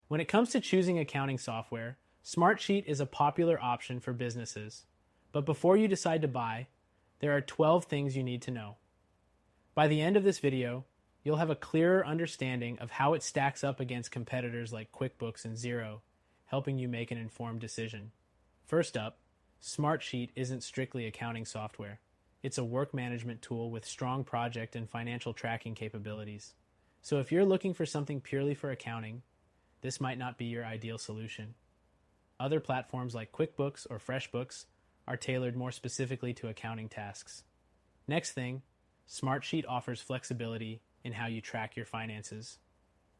When it comes to choosing accounting software, Smartsheet is a popular option for businesses. But before you decide to buy, there are 12 things you need to know. By the end of this video, you'll have a clearer understanding of how it stacks up against competitors like QuickBooks and Xero, helping you make an informed decision. First up, Smartsheet isn't strictly accounting software. It's a work management tool with strong project and financial tracking capabilities. So if you're looking for something purely for accounting, this might not be your ideal solution. Other platforms like QuickBooks or FreshBooks are tailored more specifically to accounting tasks. Next thing, Smartsheet offers flexibility in how you track your finances.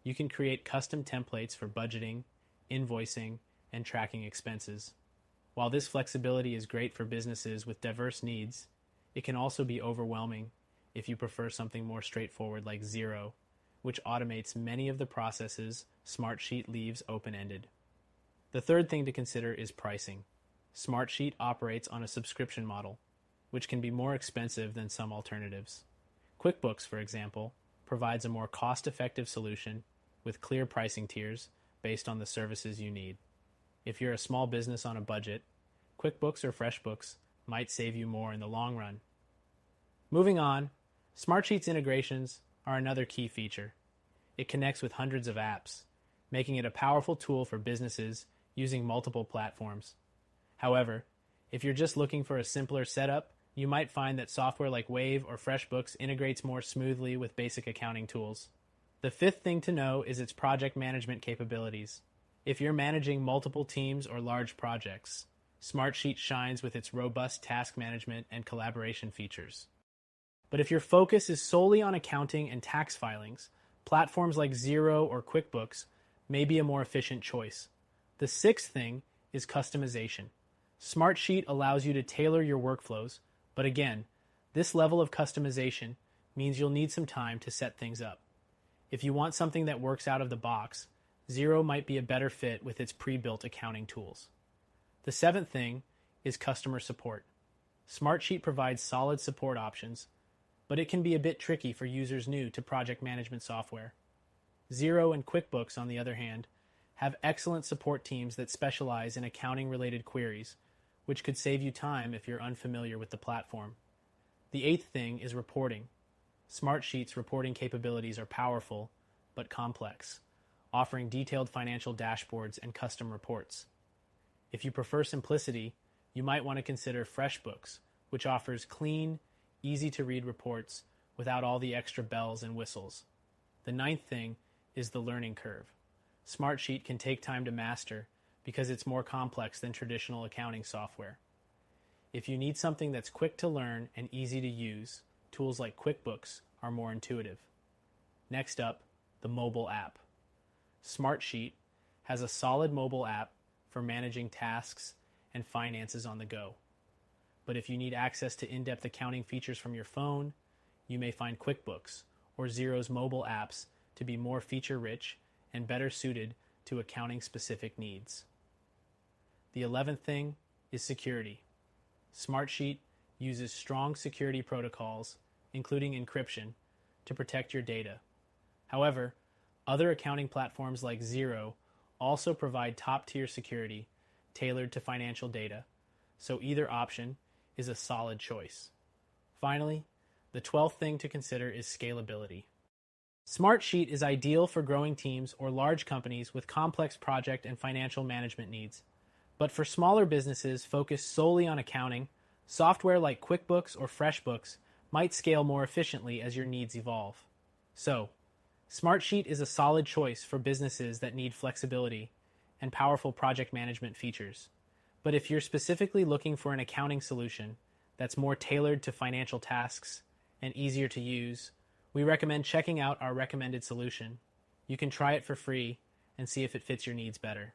You can create custom templates for budgeting, invoicing, and tracking expenses. While this flexibility is great for businesses with diverse needs, it can also be overwhelming if you prefer something more straightforward like Xero, which automates many of the processes Smartsheet leaves open-ended. The third thing to consider is pricing. Smartsheet operates on a subscription model, which can be more expensive than some alternatives. QuickBooks, for example, provides a more cost-effective solution with clear pricing tiers based on the services you need. If you're a small business on a budget, QuickBooks or FreshBooks might save you more in the long run. Moving on, Smartsheet's integrations are another key feature. It connects with hundreds of apps, making it a powerful tool for businesses using multiple platforms. However, if you're just looking for a simpler setup, you might find that software like Wave or FreshBooks integrates more smoothly with basic accounting tools. The fifth thing to know is its project management capabilities. If you're managing multiple teams or large projects, Smartsheet shines with its robust task management and collaboration features. But if your focus is solely on accounting and tax filings, platforms like Xero or QuickBooks may be a more efficient choice. The sixth thing is customization. Smartsheet allows you to tailor your workflows, but again, this level of customization means you'll need some time to set things up. If you want something that works out of the box, Xero might be a better fit with its pre-built accounting tools. The seventh thing is customer support. Smartsheet provides solid support options, but it can be a bit tricky for users new to project management software. Xero and QuickBooks, on the other hand, have excellent support teams that specialize in accounting-related queries, which could save you time if you're unfamiliar with the platform. The eighth thing is reporting. Smartsheet's reporting capabilities are powerful, but complex, offering detailed financial dashboards and custom reports. If you prefer simplicity, you might want to consider FreshBooks, which offers clean, easy-to-read reports without all the extra bells and whistles. The ninth thing is the learning curve. Smartsheet can take time to master because it's more complex than traditional accounting software. If you need something that's quick to learn and easy to use, tools like QuickBooks are more intuitive. Next up, the mobile app. Smartsheet has a solid mobile app for managing tasks and finances on the go. But if you need access to in-depth accounting features from your phone, you may find QuickBooks or Xero's mobile apps to be more feature-rich and better suited to accounting-specific needs. The 11th thing is security. Smartsheet uses strong security protocols, including encryption, to protect your data. However, other accounting platforms like Xero also provide top-tier security tailored to financial data, so either option is a solid choice. Finally, the 12th thing to consider is scalability. Smartsheet is ideal for growing teams or large companies with complex project and financial management needs. But for smaller businesses focused solely on accounting, software like QuickBooks or FreshBooks might scale more efficiently as your needs evolve. So, Smartsheet is a solid choice for businesses that need flexibility and powerful project management features. But if you're specifically looking for an accounting solution that's more tailored to financial tasks and easier to use, we recommend checking out our recommended solution. You can try it for free and see if it fits your needs better.